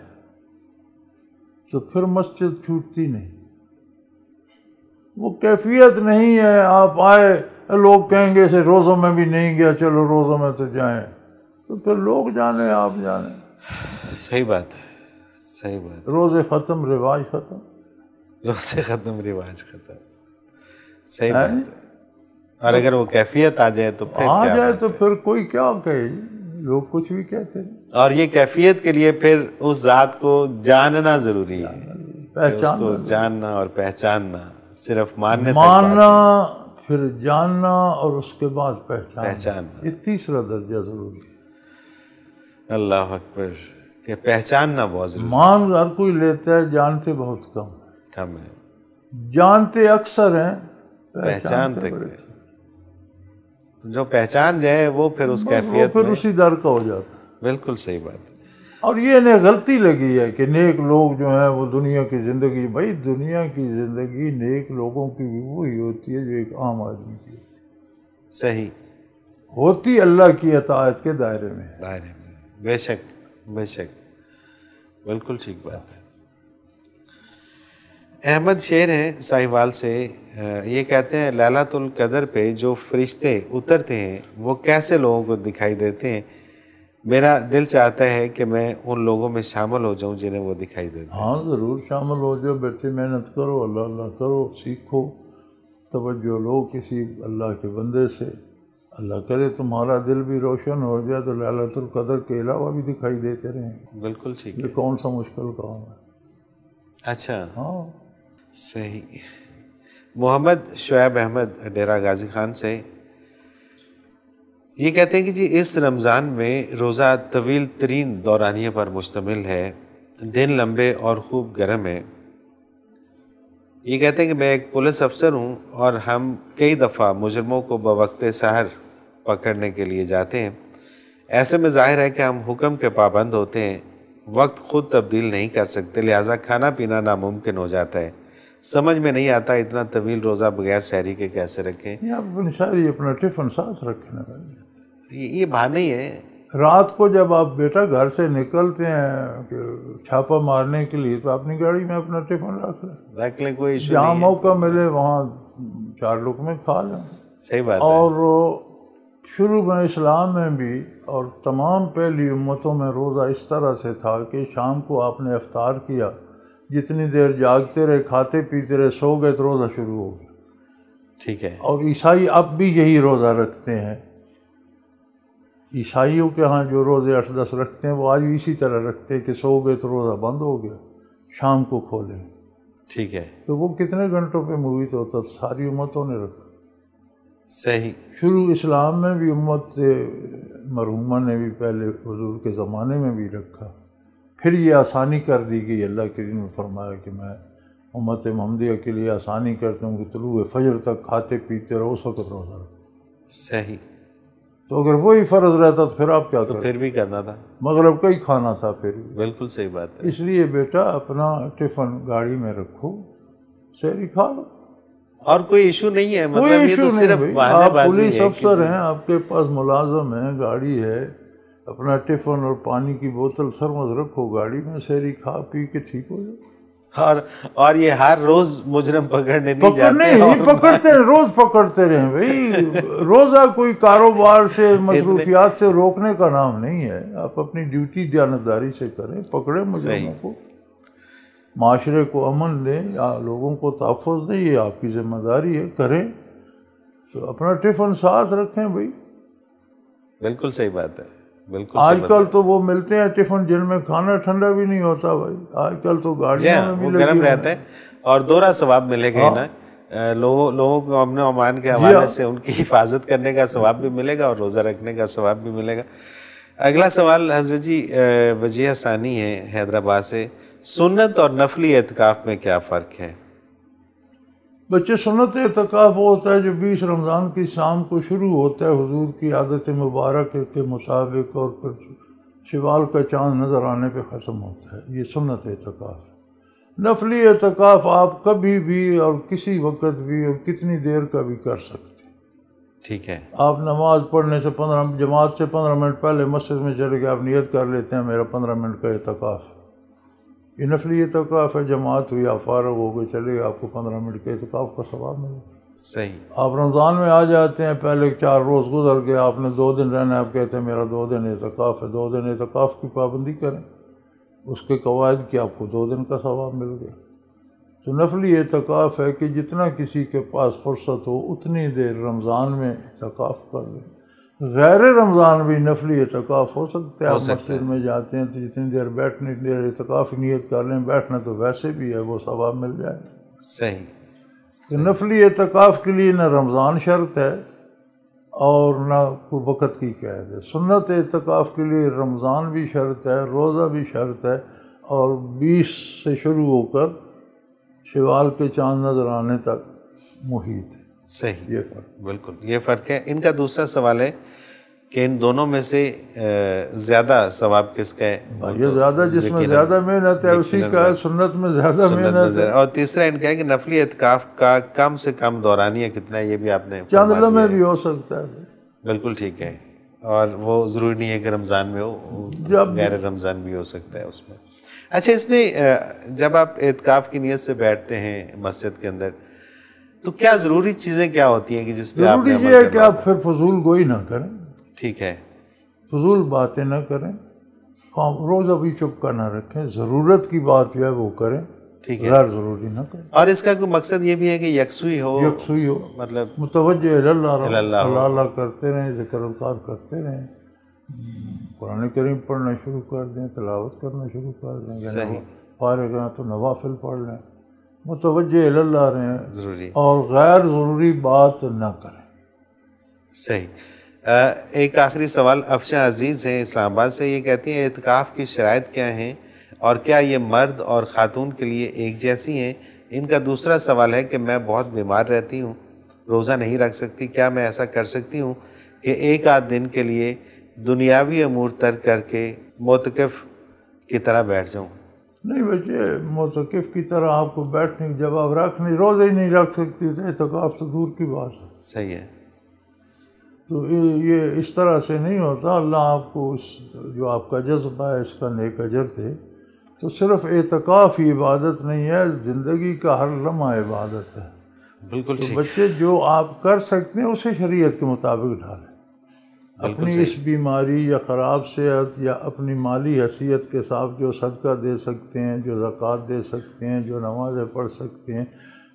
تو پھر مسجد چھوٹتی نہیں۔ وہ کیفیت نہیں ہے، آپ آئے، لوگ کہیں گے اسے روزوں میں بھی نہیں گیا، چلو روزوں میں تو جائیں، تو پھر لوگ جانے آپ جانے۔ صحیح بات ہے، صحیح بات، روزے ختم، رواج ختم۔ روزے ختم، رواج ختم، صحیح بات ہے۔ اور اگر وہ کیفیت آ جائے تو پھر آ کیا جائے بات تو ہے۔ پھر کوئی کیا کہے، لوگ کچھ بھی کہتے ہیں۔ اور یہ کیفیت کے لیے پھر اس ذات کو جاننا ضروری ہے، کہ اس کو جاننا اور پہچاننا، صرف ماننے تک بات ماننا، نہیں، پھر جاننا، اور اس کے بعد پہچاننا۔ پہچاننا، یہ تیسرا درجہ ضروری ہے۔ اللہ اکبر، کہ پہچاننا بہت ضروری مان ہر کوئی لیتا ہے، جانتے بہت کم ہیں۔ کم ہے، جانتے اکثر ہیں، پہچان پہچانتے تک بڑے ہے۔ جو پہچان جائے وہ پھر اس وہ کیفیت پھر میں، اسی در کا ہو جاتا ہے۔ بالکل صحیح بات ہے۔ اور یہ انہیں غلطی لگی ہے کہ نیک لوگ جو ہیں وہ دنیا کی زندگی، بھائی دنیا کی زندگی نیک لوگوں کی بھی وہی ہوتی ہے جو ایک عام آدمی کی صحیح، ہوتی، اللہ کی اطاعت کے دائرے میں ہے۔ دائرے میں، بے شک، بے شک، بالکل ٹھیک بات ہے۔ احمد شیر ہیں ساہیوال سے، یہ کہتے ہیں لیلۃ القدر پہ جو فرشتے اترتے ہیں وہ کیسے لوگوں کو دکھائی دیتے ہیں؟ میرا دل چاہتا ہے کہ میں ان لوگوں میں شامل ہو جاؤں جنہیں وہ دکھائی دیتے ہیں۔ ہاں ضرور شامل ہو جاؤ بیٹے، محنت کرو، اللہ اللہ کرو، سیکھو، توجہ لو کسی اللہ کے بندے سے، اللہ کرے تمہارا دل بھی روشن ہو جائے تو لیلۃ القدر کے علاوہ بھی دکھائی دیتے رہیں۔ بالکل ٹھیک یہ ہے۔ کون سا مشکل کام ہے؟ اچھا، ہاں، صحیح۔ محمد شعیب احمد ڈیرہ غازی خان سے یہ کہتے ہیں کہ جی اس رمضان میں روزہ طویل ترین دورانیے پر مشتمل ہے، دن لمبے اور خوب گرم ہیں۔ یہ کہتے ہیں کہ میں ایک پولیس افسر ہوں اور ہم کئی دفعہ مجرموں کو بوقت سحر پکڑنے کے لیے جاتے ہیں۔ ایسے میں ظاہر ہے کہ ہم حکم کے پابند ہوتے ہیں، وقت خود تبدیل نہیں کر سکتے، لہٰذا کھانا پینا ناممکن ہو جاتا ہے۔ سمجھ میں نہیں آتا اتنا طویل روزہ بغیر سحری کے کیسے رکھیں۔ یہ آپ اپنی ساری اپنا ٹفن ساتھ رکھنا بھائی۔ یہ بہانہ ہی ہے۔ رات کو جب آپ بیٹا گھر سے نکلتے ہیں کہ چھاپا مارنے کے لیے تو اپنی گاڑی میں اپنا ٹفن رکھ لیں، رکھ لیں، کوئی ایشو جہاں نہیں ہے۔ موقع ملے وہاں 4 لقمے کھا لیں۔ صحیح بات ہے۔ اور شروع میں اسلام میں بھی اور تمام پہلی امتوں میں روزہ اس طرح سے تھا کہ شام کو آپ نے افطار کیا، جتنی دیر جاگتے رہے، کھاتے پیتے رہے، سو گئے تو روزہ شروع ہو گیا۔ ٹھیک ہے۔ اور عیسائی اب بھی یہی روزہ رکھتے ہیں۔ عیسائیوں کے ہاں جو روزے 8-10 رکھتے ہیں وہ آج بھی اسی طرح رکھتے ہیں کہ سو گئے تو روزہ بند ہو گیا، شام کو کھولیں۔ ٹھیک ہے، تو وہ کتنے گھنٹوں پہ محیط ہوتا تھا، ساری امتوں نے رکھا۔ صحیح۔ شروع اسلام میں بھی امت مرحومہ نے بھی پہلے حضور کے زمانے میں بھی رکھا، پھر یہ آسانی کر دی گئی، اللہ کریم نے فرمایا کہ میں امت محمدیہ کے لیے آسانی کرتے ہیں کہ طلوع فجر تک کھاتے پیتے رہو، اس وقت روزہ رکھو۔ صحیح۔ تو اگر وہی فرض رہتا تو پھر آپ کیا کرتے؟ پھر بھی کرنا تھا، مغرب کا ہی کھانا تھا پھر بھی۔ بالکل صحیح بات ہے۔ اس لیے بیٹا اپنا ٹفن گاڑی میں رکھو، سحری کھا لو، اور کوئی ایشو نہیں ہے، کوئی مطلب یہ ایشو تو نہیں صرف بھائی۔ بہانے آپ بازی پولیس ہے افسر ہیں، آپ کے پاس ملازم ہیں، گاڑی ہے، اپنا ٹفن اور پانی کی بوتل تھرمس رکھو گاڑی میں، سحری کھا پی کے ٹھیک ہو جاؤ۔ اور یہ ہر روز مجرم پکڑنے نہیں جاتے، نہیں پکڑتے ہیں، روز پکڑتے رہیں بھائی۔ روزہ کوئی کاروبار سے مصروفیات سے روکنے کا نام نہیں ہے، آپ اپنی ڈیوٹی دیانتداری سے کریں، پکڑیں مجرموں کو، معاشرے کو امن دیں یا لوگوں کو تحفظ دیں، یہ آپ کی ذمہ داری ہے، کریں۔ تو اپنا ٹفن ساتھ رکھیں بھائی۔ بالکل صحیح بات ہے، بالکل آج کل تو وہ ملتے ہیں ٹفن جن میں کھانا ٹھنڈا بھی نہیں ہوتا بھائی، آج کل تو گاڑیوں میں بھی وہ لگی گرم ہوئی رہتا ہے، اور دوہرا ثواب ملے گا نا، لوگوں کو امن و امان کے حوالے سے ان کی حفاظت کرنے کا ثواب بھی ملے گا اور روزہ رکھنے کا ثواب بھی ملے گا۔ اگلا سوال حضرت جی وجیہ ثانی ہے حیدرآباد سے، سنت اور نفلی اعتکاف میں کیا فرق ہے؟ بچے، سنت اعتکاف وہ ہوتا ہے جو 20 رمضان کی شام کو شروع ہوتا ہے حضور کی عادت مبارک کے مطابق، اور پھر شوال کا چاند نظر آنے پہ ختم ہوتا ہے، یہ سنت اعتکاف ہے۔ نفلی اعتکاف آپ کبھی بھی اور کسی وقت بھی اور کتنی دیر کا بھی کر سکتے ہیں۔ ٹھیک ہے، آپ نماز پڑھنے سے جماعت سے 15 منٹ پہلے مسجد میں چلے کے آپ نیت کر لیتے ہیں میرا 15 منٹ کا اعتکاف، یہ نفلی اعتکاف ہے۔ جماعت ہوئی، آپ فارغ ہو کے چلے، آپ کو 15 منٹ کے اعتکاف کا ثواب ملے گا۔ صحیح۔ آپ رمضان میں آ جاتے ہیں، پہلے 4 روز گزر گئے، آپ نے 2 دن رہنا ہے، آپ کہتے ہیں میرا 2 دن اعتکاف ہے، 2 دن اعتکاف کی پابندی کریں، اس کے قواعد کی آپ کو 2 دن کا ثواب مل گیا۔ تو نفلی اعتکاف ہے کہ جتنا کسی کے پاس فرصت ہو اتنی دیر رمضان میں اعتکاف کر لیں۔ غیر رمضان بھی نفلی اعتکاف ہو سکتا ہے، آپ مسجد میں جاتے ہیں تو جتنی دیر بیٹھنے اتنی دیر اعتکاف نیت کر لیں، بیٹھنا تو ویسے بھی ہے، وہ ثواب مل جائے۔ صحیح۔ تو نفلی اعتکاف کے لیے نہ رمضان شرط ہے اور نہ کوئی وقت کی قید ہے۔ سنت اعتکاف کے لیے رمضان بھی شرط ہے، روزہ بھی شرط ہے، اور 20 سے شروع ہو کر شوال کے چاند نظر آنے تک محیط ہے۔ صحیح، یہ فرق، بالکل یہ فرق ہے۔ ان کا دوسرا سوال ہے کہ ان دونوں میں سے زیادہ ثواب کس کا ہے؟ یہ زیادہ جس میں زیادہ محنت ہے اسی کا ہے، سنت میں زیادہ محنت ہے۔ اور تیسرا ان کا ہے کہ نفلی اعتکاف کا کم سے کم دورانیہ کتنا ہے، یہ بھی آپ نے چند لمحے بھی ہو سکتا ہے۔ بالکل ٹھیک ہے، اور وہ ضروری نہیں ہے کہ رمضان میں ہو، غیر رمضان بھی ہو سکتا ہے اس میں۔ اچھا، اس میں جب آپ اعتکاف کی نیت سے بیٹھتے ہیں مسجد کے اندر تو کیا ضروری چیزیں کیا ہوتی ہیں کہ جس پہ آپ نے ضروری یہ ہے کہ آپ پھر فضول گوئی نہ کریں، ٹھیک ہے، فضول باتیں نہ کریں، روزہ بھی چپ کر نہ رکھیں، ضرورت کی بات جو ہے وہ کریں، ٹھیک ہے، غیر ضروری نہ کریں۔ اور اس کا کوئی مقصد یہ بھی ہے کہ یکسوئی ہو، یکسوئی ہو، مطلب متوجہ اللہ اللہ اللہ اللہ کرتے رہیں، ذکر اذکار کرتے رہیں، قرآن کریم پڑھنا شروع کر دیں، تلاوت کرنا شروع کر دیں، صحیح، فارغ ہیں تو نوافل پڑھ لیں، متوجہ اللہ رہیں، ضروری، اور غیر ضروری بات نہ کریں۔ صحیح۔ ایک آخری سوال افشاں عزیز ہیں اسلام آباد سے، یہ کہتی ہیں اعتکاف کی شرائط کیا ہیں اور کیا یہ مرد اور خاتون کے لیے ایک جیسی ہیں؟ ان کا دوسرا سوال ہے کہ میں بہت بیمار رہتی ہوں، روزہ نہیں رکھ سکتی، کیا میں ایسا کر سکتی ہوں کہ ایک آدھ دن کے لیے دنیاوی امور ترک کر کے معتکف کی طرح بیٹھ جاؤں؟ نہیں بچے، معتکف کی طرح آپ کو بیٹھنے کی جب آپ رکھنے روزے ہی نہیں رکھ سکتی تو اعتکاف تو دور کی بات ہے۔ صحیح ہے، تو یہ اس طرح سے نہیں ہوتا۔ اللہ آپ کو اس جو آپ کا جذبہ ہے اس کا نیک اجر دے۔ تو صرف اعتکاف ہی عبادت نہیں ہے، زندگی کا ہر لمحہ عبادت ہے۔ بالکل تو ٹھیک، بچے جو آپ کر سکتے ہیں اسے شریعت کے مطابق ڈھالیں۔ اپنی اس بیماری یا خراب صحت یا اپنی مالی حیثیت کے ساتھ جو صدقہ دے سکتے ہیں، جو زکوٰۃ دے سکتے ہیں، جو نمازیں پڑھ سکتے ہیں،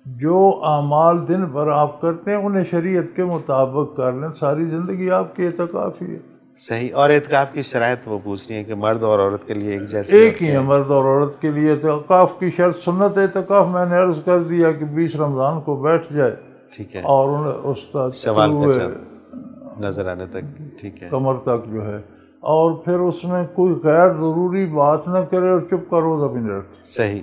جو اعمال دن بھر آپ کرتے ہیں انہیں شریعت کے مطابق کر لیں، ساری زندگی آپ کی اعتکاف ہی ہے۔ صحیح۔ اور اعتکاف کی شرائط وہ پوچھ رہی ہیں کہ مرد اور عورت کے لیے ایک جیسی ایک ہی ہے مرد اور عورت کے لیے۔ اعتکاف کی شرط سنت اعتکاف میں نے عرض کر دیا کہ 20 رمضان کو بیٹھ جائے، ٹھیک ہے، اور اس شوال کا چاند نظر آنے تک، ٹھیک ہے، کمر تک جو ہے، اور پھر اس میں کوئی غیر ضروری بات نہ کرے اور چپ کا روزہ بھی نہ رکھے۔ صحیح،